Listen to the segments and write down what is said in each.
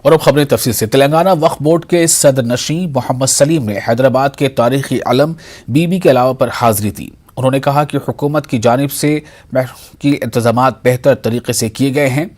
और अब खबरें तफसील से। तेलंगाना वक्फ बोर्ड के सदर नशीं मोहम्मद सलीम ने हैदराबाद के तारीखी अलम बीबी के अलावा पर हाजिरी दी। उन्होंने कहा कि हुकूमत की जानिब से की इंतजामात बेहतर तरीके से किए गए हैं।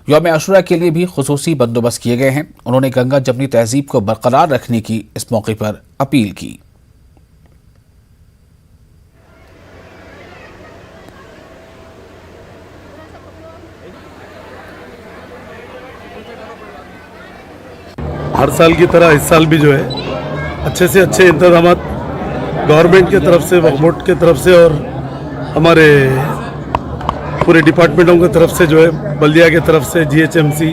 यौम आशुरा के लिए भी खुसूसी बंदोबस्त किए गए हैं। उन्होंने गंगा जमनी तहजीब को बरकरार रखने की इस मौके पर अपील की। हर साल की तरह इस साल भी जो है अच्छे से अच्छे इंतजाम गवर्नमेंट के तरफ से, वक्फ बोर्ड के तरफ से और हमारे पूरे डिपार्टमेंटों की तरफ से जो है, बल्दिया के तरफ से, जीएचएमसी,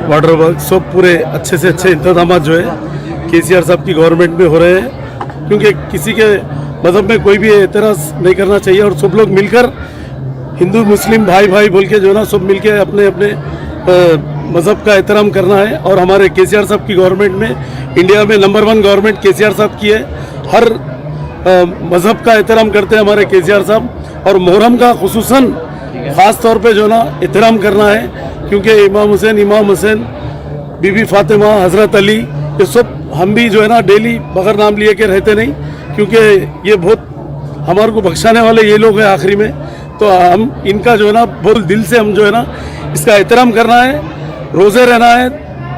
वाटर वर्क, सब पूरे अच्छे से अच्छे इंतजाम जो है केसीआर साहब की गवर्नमेंट में हो रहे हैं। क्योंकि किसी के मज़हब में कोई भी एतराज़ नहीं करना चाहिए और सब लोग मिलकर, हिंदू मुस्लिम भाई भाई बोल के जो है ना, सब मिल के अपने अपने मज़हब का एहतराम करना है। और हमारे केसीआर साहब की गवर्नमेंट में, इंडिया में नंबर 1 गवर्नमेंट केसीआर साहब की है। हर मज़हब का एहतराम करते हैं हमारे केसीआर साहब। और मुहर्रम का खुसूसन ख़ास तौर पे जो ना एहतराम करना है, क्योंकि इमाम हुसैन, बीबी फातिमा, हज़रत अली, ये सब हम भी जो है ना डेली बगैर नाम लिए के रहते नहीं, क्योंकि ये बहुत हमारे को बख्शाने वाले ये लोग हैं आखिरी में। तो हम इनका जो है ना बहुत दिल से हम जो है ना इसका एहतराम करना है, रोज़े रहना है,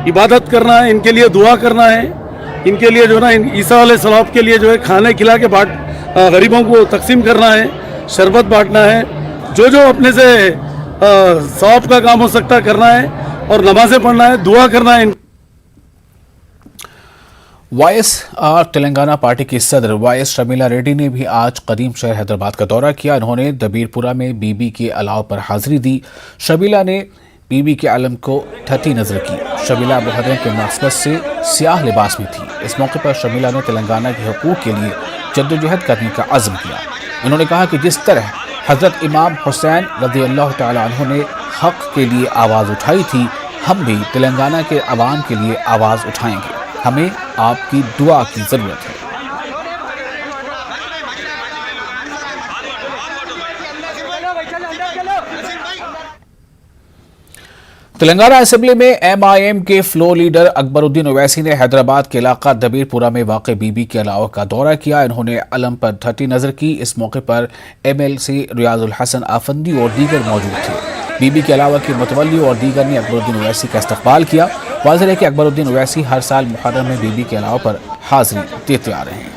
इबादत करना है, इनके लिए दुआ करना है, इनके लिए जो है ना ईसा अलैहिस्सलाम के लिए जो है खाने खिला के गरीबों को तकसीम करना है, शरबत बांटना है, जो अपने से सवाब का काम हो सकता करना है और नमाज़ें पढ़ना है, दुआ करना है। वाईएसआर तेलंगाना पार्टी की सदर वाईएस शर्मिला रेड्डी ने भी आज कदीम शहर हैदराबाद का दौरा किया। इन्होंने दबीरपुरा में बीबी के अलाव पर हाजिरी दी। शर्मिला ने बीबी के आलम को ठती नजर की। शर्मिला मुहर्रम के मकसद से सियाह लिबास में थी। इस मौके पर शर्मिला ने तेलंगाना के हकूक के लिए जद्दोजहद करने का अज़्म किया। उन्होंने कहा कि जिस तरह हज़रत इमाम हुसैन रज़ियल्लाहु तआला अन्हु ने हक़ के लिए आवाज़ उठाई थी, हम भी तेलंगाना के अवाम के लिए आवाज़ उठाएंगे। हमें आपकी दुआ की ज़रूरत है। तेलंगाना असेंबली में एमआईएम के फ्लोर लीडर अकबरुद्दीन ओवैसी ने हैदराबाद के इलाका दबीरपुरा में वाक़ बीबी के अलावा का दौरा किया। इन्होंने अलम पर ठट्टी नजर की। इस मौके पर एमएलसी रियाजुल हसन आफंदी और दीगर मौजूद थे। बीबी के अलावा के मुतवल्ली और दीगर ने अकबरुद्दीन ओवैसी का इस्तकबाल किया। वाज़ेह है कि अकबरुद्दीन ओवैसी हर साल मुहर्रम में बीबी के अलावा पर हाजिरी देते आ रहे हैं।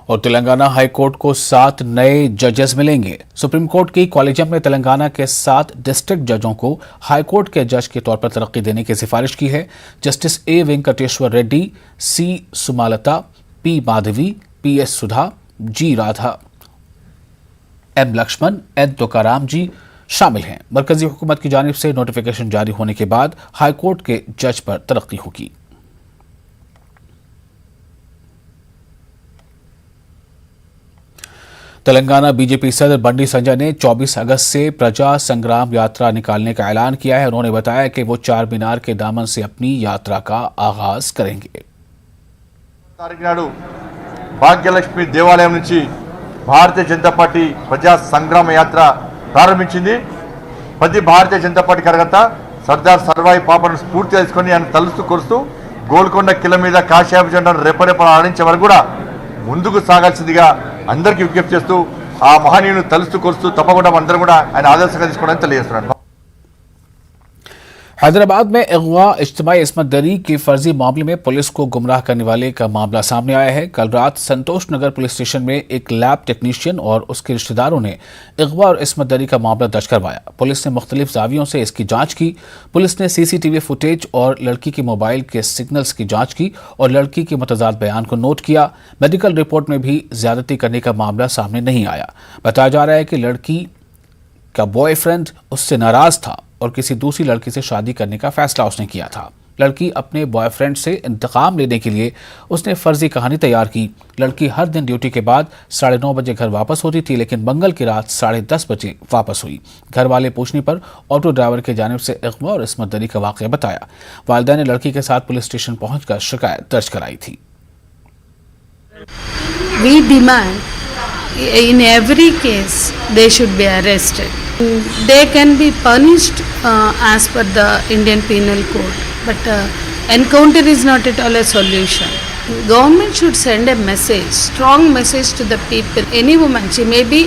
और तेलंगाना हाई कोर्ट को 7 नए जजेस मिलेंगे। सुप्रीम कोर्ट की कॉलेजियम में तेलंगाना के 7 डिस्ट्रिक्ट जजों को हाई कोर्ट के जज के तौर पर तरक्की देने की सिफारिश की है। Justice A Venkateshwar Reddy, C Sumalatha, P Madhavi, P S Sudha, G Radha, M Laxman, N Tukaram ji शामिल हैं। मरकजी हुकूमत की जानिब से नोटिफिकेशन जारी होने के बाद हाई कोर्ट के जज पर तरक्की होगी। तेलंगाना बीजेपी सदर बंडी संजय ने 24 अगस्त से प्रजा संग्राम यात्रा निकालने का ऐलान किया है। उन्होंने बताया कि वो चार मीनार के दामन से अपनी यात्रा का आगाज करेंगे। భాగ్యలక్ష్మి దేవాలయం నుంచి భారతీయ జనతా పార్టీ ప్రజా సంగ్రామ యాత్ర ప్రారంభించింది. ప్రతి భారతీయ జనతా పార్టీ కార్యకర్త సర్దార్ సర్వాయి పాపను స్ఫూర్తిగా తీసుకొని ఆయన తలుస్తూ కొలుస్తూ గోల్కొండ కిల మీద కాషాయపు జెండాను రెపరెప ఆడించే వరకు కూడా ముందుకు సాగాల్సిందిగా అందరికీ విజ్ఞప్తి చేస్తూ ఆ మహనీయుని తలుస్తూ కొలుస్తూ తప్పకుండా అందరం కూడా ఆయన ఆదర్శంగా తీసుకోవడానికి తెలియజేస్తున్నాను। हैदराबाद में अगवा इज्तिमाई इस्मत दरी के फर्जी मामले में पुलिस को गुमराह करने वाले का मामला सामने आया है। कल रात संतोष नगर पुलिस स्टेशन में एक लैब टेक्नीशियन और उसके रिश्तेदारों ने अगवा और इस्मत दरी का मामला दर्ज करवाया। पुलिस ने मुख्तलिफ जावियों से इसकी जांच की। पुलिस ने सीसीटीवी फुटेज और लड़की के मोबाइल के सिग्नल्स की जांच की और लड़की के मुतजाद बयान को नोट किया। मेडिकल रिपोर्ट में भी ज्यादती करने का मामला सामने नहीं आया। बताया जा रहा है कि लड़की का बॉयफ्रेंड उससे नाराज था और किसी दूसरी लड़की से शादी करने का फैसला उसने किया था। लड़की अपने बॉयफ्रेंड से इंतकाम लेने के लिए उसने फर्जी कहानी तैयार की। लड़की हर दिन ड्यूटी के बाद 9:30 बजे घर वापस होती थी, लेकिन मंगल की रात 10:30 बजे वापस हुई। घर वाले पूछने पर ऑटो ड्राइवर की जानिब से इग़वा और इस्मत दरी का वाक़या बताया। वालिदा ने लड़की के साथ पुलिस स्टेशन पहुंचकर शिकायत दर्ज कराई थी। We demand in every case they should be arrested. They can be punished as per the Indian Penal Code, but encounter is not at all a solution. Government should send a message, strong message to the people. Any woman, she may be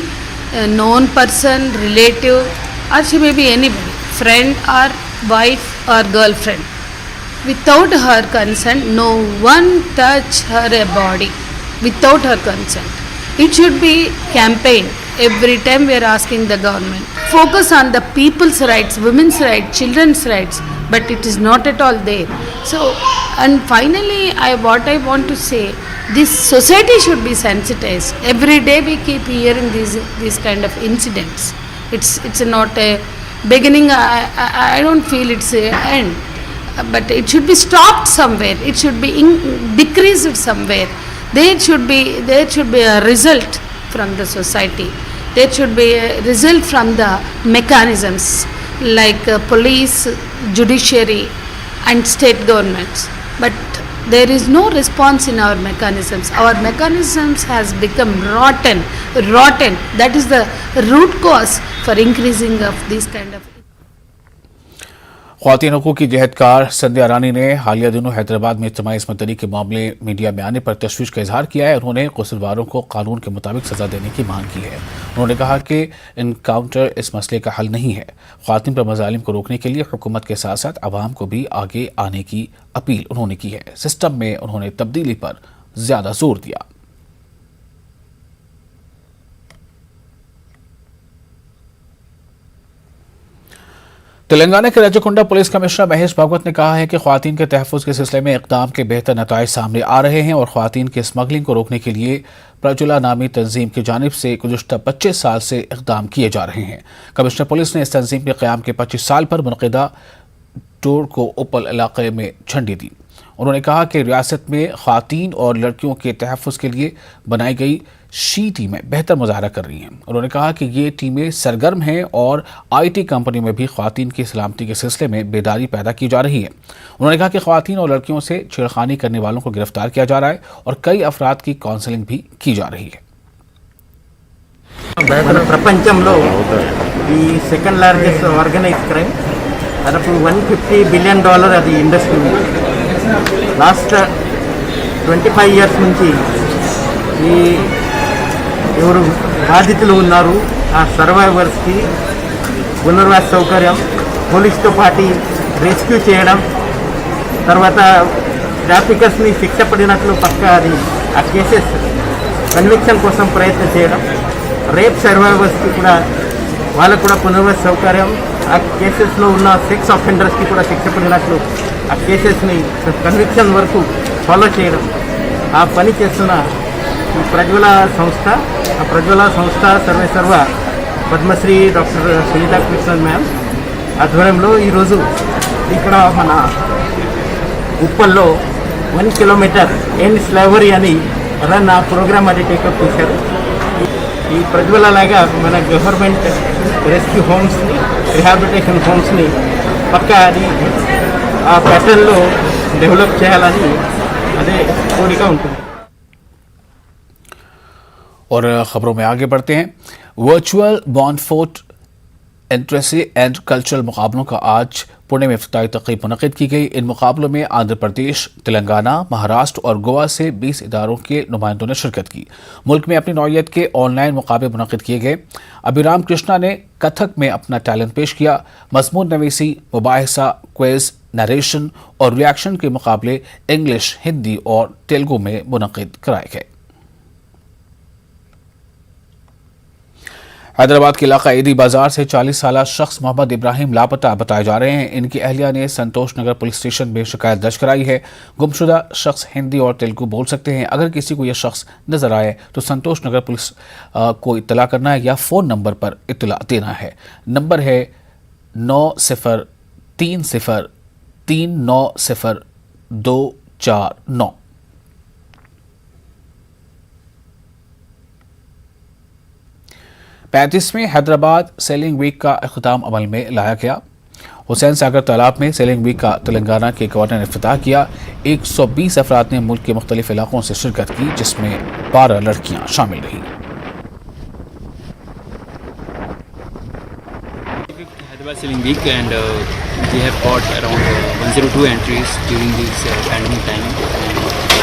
a known person, relative, or she may be anybody, friend or wife or girlfriend. Without her consent, no one touch her body without her consent. It should be campaigned. Every time we are asking the government, focus on the people's rights, women's rights, children's rights, but it is not at all there. So, and finally, what I want to say, this society should be sensitized. Every day we keep hearing these kind of incidents. It's not a beginning. I don't feel it's a end, but it should be stopped somewhere. It should be decreased somewhere. There should be a result from the society. There should be a result from the mechanisms like police, judiciary and state governments. But there is no response in our mechanisms. Our mechanisms has become rotten. That is the root cause for increasing of these kind of. ख्वातीन हकूक़ की जहदकार संध्या रानी ने हालिया दिनों हैदराबाद में इज्तिमाई इस्मत दरी के मामले media में आने पर तशवीश का इजहार किया है। उन्होंने कसूरवारों को कानून के मुताबिक सज़ा देने की मांग की है। उन्होंने कहा कि इनकाउंटर इस मसले का हल नहीं है। ख्वातीन पर मज़ालिम को रोकने के लिए हुकूमत के साथ साथ आवाम को भी आगे आने की अपील उन्होंने की है। सिस्टम में उन्होंने तब्दीली पर ज़्यादा जोर दिया। तेलंगाना के रजकुंडा पुलिस कमिश्नर महेश भागवत ने कहा है कि ख्वातीन के तहफ़्फ़ुज़ के सिलसिले में इक़दाम के बेहतर नताइज सामने आ रहे हैं और ख्वातीन की स्मगलिंग को रोकने के लिए प्रजुला नामी तंजीम की जानिब से गुज़श्ता 25 साल से इक़दाम किए जा रहे हैं। कमिश्नर पुलिस ने इस तंजीम के क़याम के 25 साल पर मुनक़िदा टूर को उपल इलाके में झंडी दी। उन्होंने कहा कि रियासत में ख़वातीन और लड़कियों के तहफ़्फ़ुज़ के लिए बनाई गई शी टीमें बेहतर मुजाहरा कर रही हैं। उन्होंने कहा कि ये टीमें सरगर्म हैं और IT कंपनी में भी ख़वातीन की सलामती के सिलसिले में बेदारी पैदा की जा रही है। उन्होंने कहा कि ख़वातीन और लड़कियों से छेड़खानी करने वालों को गिरफ्तार किया जा रहा है और कई अफराद की काउंसलिंग भी की जा रही है। మన ప్రపంచంలో ఈ సెకండ్ లార్జెస్ట్ ఆర్గనైజ్ క్రైమ్ దాదాపు $150 బిలియన్ అది ఇండస్ట్రీ ఉంది. లాస్ట్ 25 ఇయర్స్ నుంచి ఈ ఎవరు బాధితులు ఉన్నారు ఆ సర్వైవర్స్కి పునర్వాస సౌకర్యం, పోలీస్తో పాటు రెస్క్యూ చేయడం, తర్వాత ట్రాఫికర్స్ని శిక్ష పడినట్లు పక్కా అది ఆ కేసెస్ కన్విక్షన్ కోసం ప్రయత్నం చేయడం, రేప్ సర్వైవర్స్కి కూడా వాళ్ళకు కూడా పునర్వాస సౌకర్యం, ఆ కేసెస్లో ఉన్న సెక్స్ అఫెండర్స్కి కూడా శిక్ష పడినట్లు ఆ కేసెస్ని కన్విక్షన్ వరకు ఫాలో చేయడం, ఆ పని చేస్తున్న ఈ ప్రజ్వల సంస్థ, ఆ ప్రజ్వల సంస్థ సర్వ పద్మశ్రీ డాక్టర్ సునీతా కృష్ణన్ మ్యామ్ ఆధ్వర్యంలో ఈరోజు ఇక్కడ మన ఉప్పల్లో 1 కిలోమీటర్ ఎండ్ స్లేవరీ అని రన్ ఆ ప్రోగ్రామ్ అది టేకప్ చేశారు. ఈ ప్రజ్వల లాగా మన గవర్నమెంట్ రెస్క్యూ హోమ్స్ని, రిహాబిలిటేషన్ హోమ్స్ని పక్కా అది ఆ ప్యాటర్న్లో డెవలప్ చేయాలని అదే కోరిక ఉంటుంది. और ख़बरों में आगे बढ़ते हैं। वर्चुअल बॉन्फोर्ट एंट्रेंसी एंड कल्चरल मुकाबलों का आज पुणे में इफ्तिताई तक़रीब मुनक़िद की गई। इन मुकाबलों में आंध्र प्रदेश, तेलंगाना, महाराष्ट्र और गोवा से 20 इदारों के नुमाइंदों ने शिरकत की। मुल्क में अपनी नौइयत के ऑनलाइन मुकाबले मुनक़िद किए गए। अभिराम कृष्णा ने कथक में अपना टैलेंट पेश किया। मज़मून नवीसी, मुबाहिसा, क्विज़, नरेशन और रिएक्शन के मुकाबले इंग्लिश, हिंदी और तेलुगु में मुनक़िद कराए गए। हैदराबाद के इलाका ईदी बाजार से 40 साला शख्स मोहम्मद इब्राहिम लापता बताए जा रहे हैं। इनकी अहलिया ने संतोष नगर पुलिस स्टेशन में शिकायत दर्ज कराई है। गुमशुदा शख्स हिंदी और तेलुगु बोल सकते हैं। अगर किसी को यह शख्स नजर आए तो संतोष नगर पुलिस को इत्तला करना है या फ़ोन नंबर पर इत्तला देना है। नंबर है 9030 390249। पैंतीसवें हैदराबाद सेलिंग वीक का अख्ताम अमल में लाया गया। हुसैन सागर तालाब में सेलिंग वीक का तेलंगाना के गवर्नर ने इफ्तिताह किया। 120 अफराद ने मुल्क के मुख्तलिफ इलाकों से शिरकत की, जिसमें 12 लड़कियां शामिल रहीं। Hyderabad Selling Week, and we have got around 102 entries during this pandemic time. And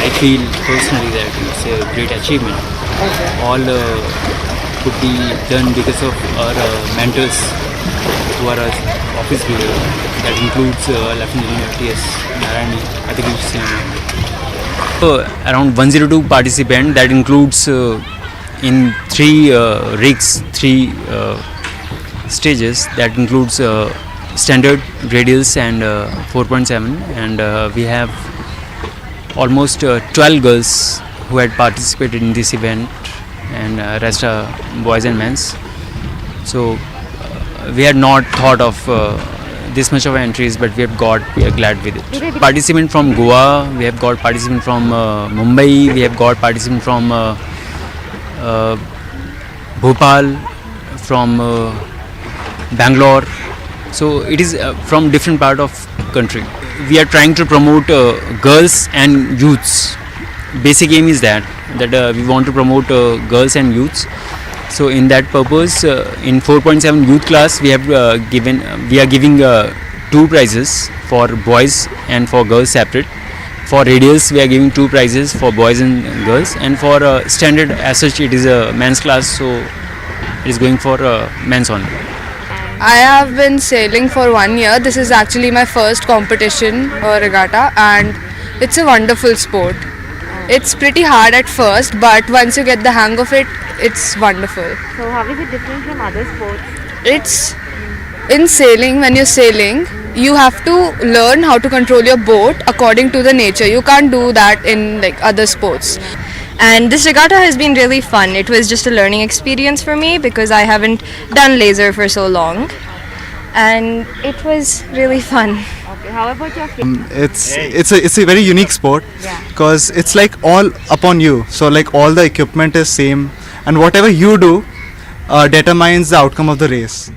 I feel personally that it's a great achievement. All could be done because of our mentors who are our office below. That includes Lieutenant General T.S. Narayani, Adigish Singh. Around 102 participants. That includes in 3 rigs, 3 stages. That includes standard, radials, and 4.7. And we have almost 12 girls who had participated in this event, and rest are boys and men's. So we had not thought of this much of entries, but we are glad with it. Participant from Goa, we have got participant from Mumbai, we have got participant from Bhopal, from Bangalore. So it is from different part of country. We are trying to promote girls and youths. Basic aim is that we want to promote girls and youths. So in that purpose, in 4.7 youth class, we are giving 2 prizes for boys and for girls separate. For radials, we are giving 2 prizes for boys and girls, and for standard as such, it is a men's class, so it is going for men's only. I have been sailing for 1 year. This is actually my first competition or regatta, and it's a wonderful sport. It's pretty hard at first, but once you get the hang of it, it's wonderful. So how is it different from other sports? It's in sailing, when you're sailing, you have to learn how to control your boat according to the nature. You can't do that in like other sports. And this regatta has been really fun. It was just a learning experience for me because I haven't done laser for so long, and it was really fun. Okay, how about your It's a very unique sport because it's like all upon you. So like all the equipment is same, and whatever you do determines the outcome of the race.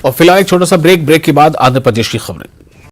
और फिलहाल एक छोटा सा break के बाद आंध्र प्रदेश की खबरें।